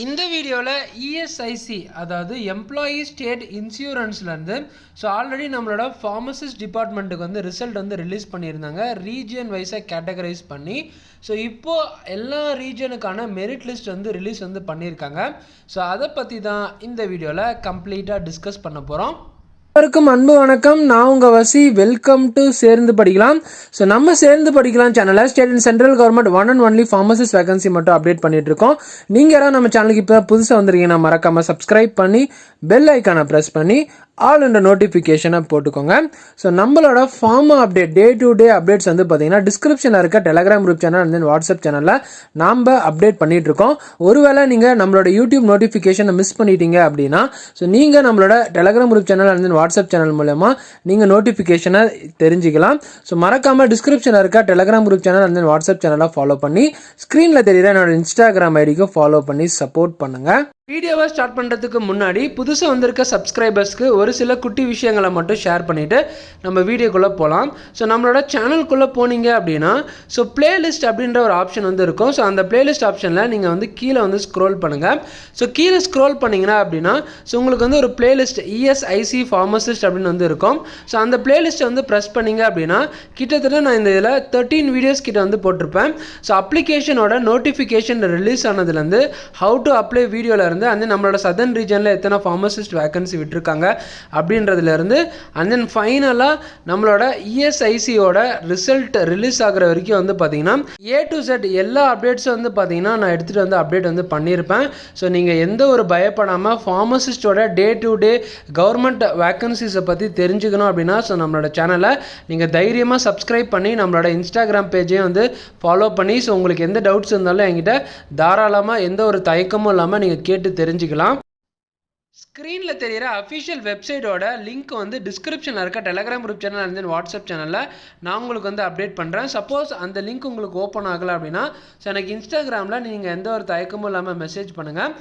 இந்த வீடியோவில் இஎஸ்ஐசி அதாவது எம்ப்ளாயி ஸ்டேட் இன்சூரன்ஸ்லேருந்து ஆல்ரெடி நம்மளோட ஃபார்மசிஸ்ட் டிபார்ட்மெண்ட்டுக்கு ரிசல்ட் ரிலீஸ் பண்ணியிருந்தாங்க ரீஜியன் வைஸாக கேட்டகரைஸ் பண்ணி. இப்போது எல்லா ரீஜனுக்கான மெரிட் லிஸ்ட் ரிலீஸ் பண்ணியிருக்காங்க. அதை பற்றி தான் இந்த வீடியோவில் கம்ப்ளீட்டாக டிஸ்கஸ் பண்ண போகிறோம். அனைவருக்கும் அன்பு வணக்கம். நான் உங்கள் வசி. வெல்கம் டு சேர்ந்து படிக்கலாம். நம்ம சேர்ந்து படிக்கலாம் சேனலில் state and central government one and only pharmacist vacancy மட்டும் அப்டேட் பண்ணிட்டு இருக்கோம். நீங்கள் யாராவது நம்ம சேனலுக்கு இப்போ புதுசாக வந்திருக்கீங்கன்னா மறக்காமல் சப்ஸ்கிரைப் பண்ணி பெல் ஐக்கானை ப்ரெஸ் பண்ணி ஆல் என்ற நோட்டிஃபிகேஷனை போட்டுக்கோங்க. நம்மளோட pharma update day to day updates பார்த்தீங்கன்னா டிஸ்கிரிப்ஷனில் இருக்க Telegram group channel and then WhatsApp சேனலில் நாம் அப்டேட் பண்ணிட்டு இருக்கோம். ஒருவேளை நீங்கள் நம்மளோட யூடியூப் நோட்டிஃபிகேஷனை மிஸ் பண்ணிட்டீங்க அப்படின்னா நீங்கள் நம்மளோட Telegram group channel and then WhatsApp channel மூலமா நீங்கள் நோட்டிஃபிகேஷனை தெரிஞ்சுக்கலாம். மறக்காமல் டிஸ்கிரிப்ஷனில் இருக்க Telegram group channel and then WhatsApp சேனலை ஃபாலோ பண்ணி ஸ்க்ரீனில் தெரியுற என்னோட இன்ஸ்டாகிராம் ஐடிக்கு ஃபாலோ பண்ணி சப்போர்ட் பண்ணுங்கள். வீடியோவை ஸ்டார்ட் பண்ணுறதுக்கு முன்னாடி புதுசாக வந்திருக்க சப்ஸ்கிரைபர்ஸ்க்கு ஒரு சில குட்டி விஷயங்களை மட்டும் ஷேர் பண்ணிவிட்டு நம்ம வீடியோக்குள்ளே போகலாம். நம்மளோட சேனலுக்குள்ளே போனீங்க அப்படின்னா பிளேலிஸ்ட் அப்படின்ற ஒரு ஆப்ஷன் இருக்கும். அந்த பிளேலிஸ்ட் ஆப்ஷனில் நீங்கள் கீழே ஸ்க்ரோல் பண்ணுங்கள். கீழே ஸ்க்ரோல் பண்ணிங்கன்னா அப்படின்னா உங்களுக்கு ஒரு பிளேலிஸ்ட் இஎஸ்ஐசி ஃபார்மசிஸ்ட் அப்படின்னு இருக்கும். அந்த பிளேலிஸ்ட்டை ப்ரெஸ் பண்ணிங்க அப்படின்னா கிட்டத்தட்ட நான் இந்த இதில் 13 வீடியோஸ் கிட்ட போட்டிருப்பேன். அப்ளிகேஷனோட நோட்டிஃபிகேஷன் ரிலீஸ் ஆனதுலேருந்து ஹவு டு அப்ளை வீடியோவில் அந்த நம்மளோட சதர்ன் ரீஜனில் எத்தனை ஃபார்மசிஸ்ட் வேகன்சி விட்டுருக்காங்க அப்படின்றதுலேருந்து அண்ட் தென் ஃபைனலாக நம்மளோட இஎஸ்ஐசியோட ரிசல்ட் ரிலீஸ் ஆகிற வரைக்கும் பார்த்தீங்கன்னா ஏ டு செட் எல்லா அப்டேட்ஸும் பார்த்தீங்கன்னா நான் எடுத்துகிட்டு அப்டேட் பண்ணியிருப்பேன். நீங்கள் எந்த ஒரு பயப்படாமல் ஃபார்மசிஸ்டோட டே டு டே கவர்மெண்ட் வேகன்சிஸை பற்றி தெரிஞ்சுக்கணும் அப்படின்னா நம்மளோட சேனலை நீங்கள் தைரியமாக சப்ஸ்கிரைப் பண்ணி நம்மளோட இன்ஸ்டாகிராம் பேஜையும் ஃபாலோ பண்ணி உங்களுக்கு எந்த டவுட்ஸ் இருந்தாலும் என்கிட்ட தாராளமாக எந்த ஒரு தயக்கமும் இல்லாமல் நீங்கள் கேட்டு தெரிஞ்சுக்கலாம். ஸ்க்ரீனில் தெரிகிற அஃபிஷியல் வெப்சைட்டோட லிங்க் டிஸ்கிரிப்ஷனில் இருக்க Telegram group channel and then WhatsApp சேனலில் நான் உங்களுக்கு அப்டேட் பண்ணுறேன். சப்போஸ் அந்த லிங்க் உங்களுக்கு ஓப்பன் ஆகலை அப்படின்னா எனக்கு இன்ஸ்டாகிராமில் நீங்கள் எந்த ஒரு தயக்கமும் இல்லாமல் மெசேஜ் பண்ணுங்கள்.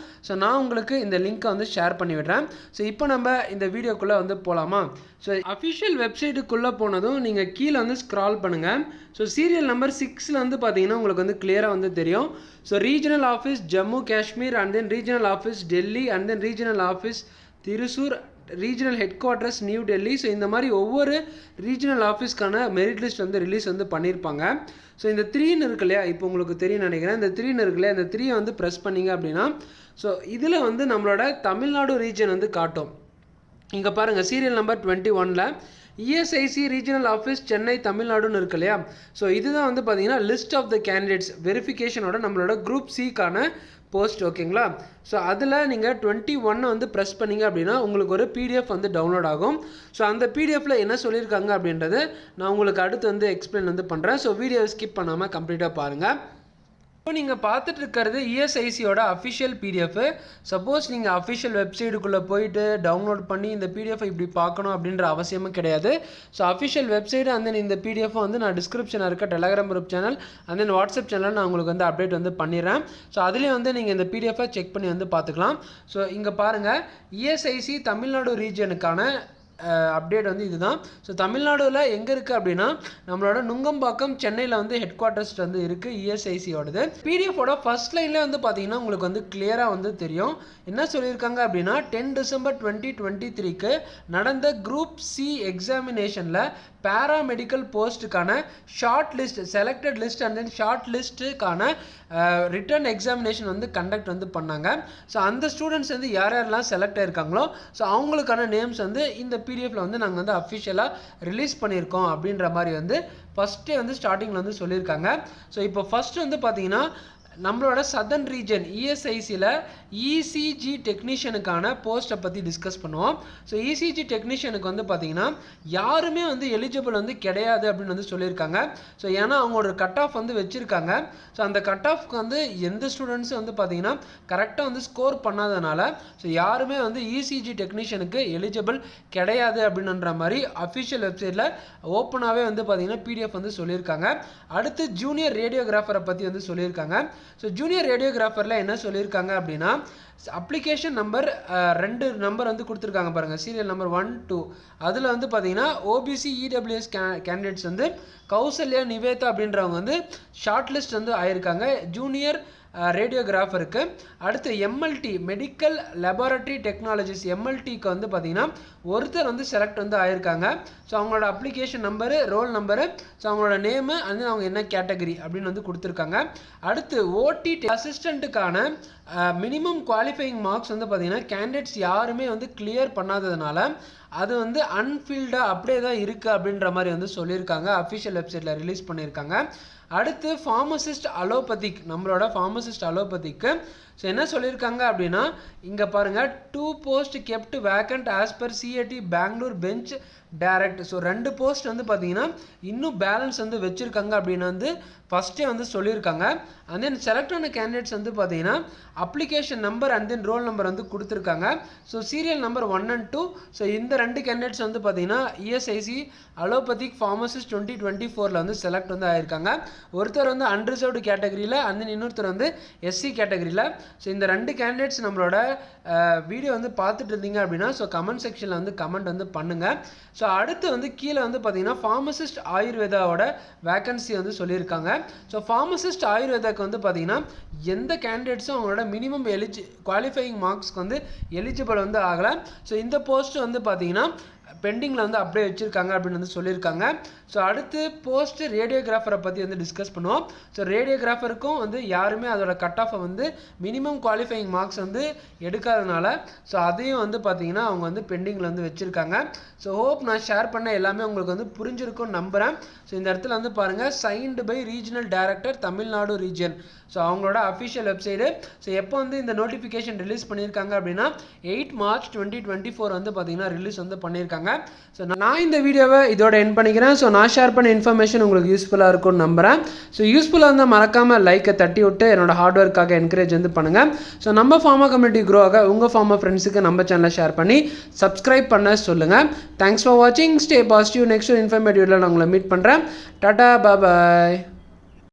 நான் உங்களுக்கு இந்த லிங்க்கை ஷேர் பண்ணிவிடுறேன். இப்போ நம்ம இந்த வீடியோக்குள்ளே போகலாமா? அஃபிஷியல் வெப்சைட்டுக்குள்ளே போனதும் நீங்கள் கீழே ஸ்க்ரால் பண்ணுங்கள். சீரியல் நம்பர் 6ல் பார்த்தீங்கன்னா உங்களுக்கு கிளியராக தெரியும். Regional office Jammu Kashmir and then regional office Delhi and then regional office Thrissur, regional head quarters new Delhi. இந்த மாதிரி ஒவ்வொரு ரீஜனல் ஆஃபீஸ்க்கான மெரிட் லிஸ்ட் ரிலீஸ் பண்ணியிருப்பாங்க. இந்த 3ன்னு இருக்கு இல்லையா, இப்போ உங்களுக்கு தெரியும் நினைக்கிறேன். இந்த 3ன்னு இருக்கு இல்லையா, இந்த 3 ப்ரெஸ் பண்ணிங்க அப்படின்னா இதில் நம்மளோட தமிழ்நாடு ரீஜன் காட்டும். இங்கே பாருங்கள் சீரியல் நம்பர் 21ல் இஎஸ்ஐசி ரீஜனல் ஆஃபீஸ் சென்னை தமிழ்நாடுன்னு இருக்கு இல்லையா. இதுதான் பார்த்தீங்கன்னா லிஸ்ட் ஆஃப் த கேண்டிடேட்ஸ் வெரிஃபிகேஷனோட நம்மளோட குரூப் சிக்கான போஸ்ட். ஓகேங்களா? அதில் நீங்கள் 21 ப்ரெஸ் பண்ணிங்க அப்படின்னா உங்களுக்கு ஒரு பிடிஎஃப் டவுன்லோட் ஆகும். அந்த பிடிஎஃப்பில் என்ன சொல்லியிருக்காங்க அப்படின்றது நான் உங்களுக்கு அடுத்து எக்ஸ்பிளைன் பண்ணுறேன். வீடியோவை ஸ்கிப் பண்ணாமல் கம்ப்ளீட்டாக பாருங்கள். இப்போ நீங்கள் பார்த்துட்டு இருக்கிறது இஎஸ்ஐசியோட அஃபிஷியல் பிடிஎஃப். சப்போஸ் நீங்கள் அஃபிஷியல் வெப்சைட்டுக்குள்ளே போயிட்டு டவுன்லோட் பண்ணி இந்த பிடிஎஃபை இப்படி பார்க்கணும் அப்படின்ற அவசியமும் கிடையாது. அஃபிஷியல் வெப்சைட் அண்ட் தென் இந்த பிடிஎஃப் நான் டிஸ்கிரிப்ஷனில் இருக்க Telegram group channel and then WhatsApp channel நான் உங்களுக்கு அப்டேட் பண்ணிடுறேன். அதுலேயும் நீங்கள் இந்த பிடிஎஃபை செக் பண்ணி பார்த்துக்கலாம். இங்கே பாருங்கள் இஎஸ்ஐசி தமிழ்நாடு ரீஜனுக்கான அப்டேட் இதுதான். தமிழ்நாடுல எங்கே இருக்குது அப்படின்னா நம்மளோட நுங்கம்பாக்கம் சென்னையில் ஹெட் குவார்ட்டர்ஸ் இருக்குது இஎஸ்ஐசியோடது. பிடிஎஃபோட ஃபர்ஸ்ட் லைனில் பார்த்தீங்கன்னா உங்களுக்கு கிளியராக தெரியும். என்ன சொல்லியிருக்காங்க அப்படின்னா 10 டிசம்பர் 2023க்கு நடந்த குரூப் சி எக்ஸாமினேஷனில் பேராமெடிக்கல் போஸ்ட்டுக்கான short list selected list and then short லிஸ்ட்டுக்கான ரிட்டன் எக்ஸாமினேஷன் கண்டக்ட் பண்ணாங்க. அந்த ஸ்டூடெண்ட்ஸ் யார் யாரெல்லாம் செலக்ட் ஆயிருக்காங்களோ அவங்களுக்கான நேம்ஸ் இந்த பிடிஎஃப்ல நாங்கள் அஃபிஷியலாக ரிலீஸ் பண்ணியிருக்கோம் அப்படின்ற மாதிரி ஃபஸ்ட்டே ஸ்டார்டிங்கில் சொல்லியிருக்காங்க. இப்போ ஃபஸ்ட் பார்த்தீங்கன்னா நம்மளோட சதர்ன் ரீஜன் இஎஸ்ஐசியில் இசிஜி டெக்னீஷியனுக்கான போஸ்ட்டை பற்றி டிஸ்கஸ் பண்ணுவோம். இசிஜி டெக்னீஷியனுக்கு பார்த்தீங்கன்னா யாருமே எலிஜிபிள் கிடையாது அப்படின்னு சொல்லியிருக்காங்க. ஏன்னா அவங்களோட கட் ஆஃப் வச்சுருக்காங்க. அந்த கட் ஆஃப்க்கு எந்த ஸ்டூடெண்ட்ஸும் பார்த்தீங்கன்னா கரெக்டாக ஸ்கோர் பண்ணாதனால யாருமே இசிஜி டெக்னீஷியனுக்கு எலிஜிபிள் கிடையாது அப்படின்ற மாதிரி அஃபிஷியல் வெப்சைட்டில் ஓப்பனாகவே பார்த்தீங்கன்னா பிடிஎஃப் சொல்லியிருக்காங்க. அடுத்து ஜூனியர் ரேடியோகிராஃபரை பற்றி சொல்லியிருக்காங்க. ஜூனியர் ரேடியோகிராஃபரில் என்ன சொல்லியிருக்காங்க அப்படின்னா அப்ளிகேஷன் நம்பர் 2 நம்பர் கொடுத்துருக்காங்க பாருங்கள். சீரியல் நம்பர் 1, 2 அதில் பார்த்தீங்கன்னா OBC EWS candidates Kausalya Nivetha அப்படின்றவங்க ஷார்ட் லிஸ்ட் ஆயிருக்காங்க. ஜூனியர் ரேடியோகிராஃபருக்கு. அடுத்து எம்எல்டி மெடிக்கல் லெபார்ட்டரி டெக்னாலஜிஸ் எம்எல்டிக்கு வந்து பார்த்திங்கன்னா ஒருத்தர் வந்து செலக்ட் வந்து ஆயிருக்காங்க. ஸோ அவங்களோட application number, roll number, so அவங்களோட நேமு, அது அவங்க என்ன கேட்டகரி அப்படின்னு வந்து கொடுத்துருக்காங்க. அடுத்து ஓடி அசிஸ்டண்ட்டுக்கான மினிமம் குவாலிஃபையிங் மார்க்ஸ் வந்து பார்த்திங்கன்னா கேண்டிடேட்ஸ் யாருமே வந்து கிளியர் பண்ணாததுனால அது வந்து அன்ஃபில்டாக அப்படியே தான் இருக்குது அப்படின்ற மாதிரி வந்து சொல்லியிருக்காங்க. அஃபிஷியல் வெப்சைட்டில் ரிலீஸ் பண்ணியிருக்காங்க. அடுத்து ஃபார்மசிஸ்ட் அலோபதிக், நம்மளோட ஃபார்மசிஸ்ட் அலோபதிக்கு ஸோ என்ன சொல்லியிருக்காங்க அப்படின்னா, இங்கே பாருங்கள், 2 post kept vacant as per CAT Bangalore bench direct. So 2 post வந்து பார்த்தீங்கன்னா இன்னும் பேலன்ஸ் வந்து வச்சுருக்காங்க அப்படின்னு வந்து ஃபஸ்ட்டே வந்து சொல்லியிருக்காங்க. அண்ட் தென் செலக்ட் ஆன கேண்டிடேட்ஸ் வந்து பார்த்தீங்கன்னா application number and then roll number வந்து கொடுத்துருக்காங்க. So serial number 1 and 2. So இந்த 2 கேண்டிடேட்ஸ் வந்து பார்த்தீங்கன்னா இஎஸ்ஐசி அலோபதிக் ஃபார்மசிஸ்ட் 2024 வந்து செலக்ட் வந்து ஆயிருக்காங்க. ஒருத்தர் வந்து அன்ரிசர்வ்டு கேட்டகரியில், அண்ட் தென் இன்னொருத்தர் வந்து எஸ்சி கேட்டகரியில். ஸோ இந்த 2 கேண்டிடேட்ஸ் நம்மளோட வீடியோ வந்து பார்த்துட்டு இருந்தீங்க அப்படின்னா ஸோ கமெண்ட் செக்ஷனில் வந்து கமெண்ட் வந்து பண்ணுங்கள். ஸோ அடுத்து வந்து கீழே வந்து பார்த்தீங்கன்னா ஃபார்மசிஸ்ட் ஆயுர்வேதாவோட வேக்கன்சி வந்து சொல்லியிருக்காங்க. ஸோ ஃபார்மசிஸ்ட் ஆயுர்வேதாக்கு வந்து பார்த்தீங்கன்னா எந்த கேண்டிடேட்ஸும் அவங்களோட மினிமம் குவாலிஃபையிங் மார்க்ஸ்க்கு வந்து எலிஜிபிள் வந்து ஆகலை. ஸோ இந்த போஸ்ட் வந்து பார்த்தீங்கன்னா பெண்டிங்கில் வந்து அப்படியே வச்சுருக்காங்க அப்படின்னு வந்து சொல்லியிருக்காங்க. ஸோ அடுத்து போஸ்ட் ரேடியோகிராஃபரை பற்றி வந்து டிஸ்கஸ் பண்ணுவோம். ஸோ ரேடியோகிராஃபருக்கும் வந்து யாருமே அதோட கட் ஆஃபை வந்து மினிமம் குவாலிஃபையிங் மார்க்ஸ் வந்து எடுக்காதனால ஸோ அதையும் வந்து பார்த்தீங்கன்னா அவங்க வந்து பெண்டிங்கில் வந்து வச்சுருக்காங்க. ஸோ ஹோப் நான் ஷேர் பண்ண எல்லாமே உங்களுக்கு வந்து புரிஞ்சிருக்கும்னு நம்புகிறேன். ஸோ இந்த இடத்துல வந்து பாருங்கள், signed by regional director Tamil Nadu region. So அவங்களோட அஃபிஷியல் வெப்சைட்டு. ஸோ எப்போ வந்து இந்த நோட்டிஃபிகேஷன் ரிலீஸ் பண்ணியிருக்காங்க அப்படின்னா 8 மார்ச் 2024 வந்து பார்த்தீங்கன்னா ரிலீஸ் வந்து பண்ணியிருக்காங்க. ஸோ நான் இந்த வீடியோவை இதோட எண்ட் பண்ணிக்கிறேன். ஸோ நான் ஷேர் பண்ண இன்ஃபர்மேஷன் உங்களுக்கு யூஸ்ஃபுல்லாக இருக்கும்னு நம்புகிறேன். ஸோ யூஸ்ஃபுல்லாக இருந்தால் மறக்காமல் லைக்கை தட்டி விட்டு என்னோட ஹார்ட் ஒர்க்காக என்கரேஜ் வந்து பண்ணுங்கள். ஸோ நம்ம ஃபார்மா கம்யூனிட்டி க்ரோ ஆக உங்கள் ஃபார்மா ஃப்ரெண்ட்ஸுக்கு நம்ம சேனலை ஷேர் பண்ணி சப்ஸ்கிரைப் பண்ண சொல்லுங்கள். தேங்க்ஸ் ஃபார் வாட்சிங். Stay positive. நெக்ஸ்ட் இன்ஃபர்மேட்டிவ்ல நான் உங்களை மீட் பண்ணுறேன். டாடா, பாய்.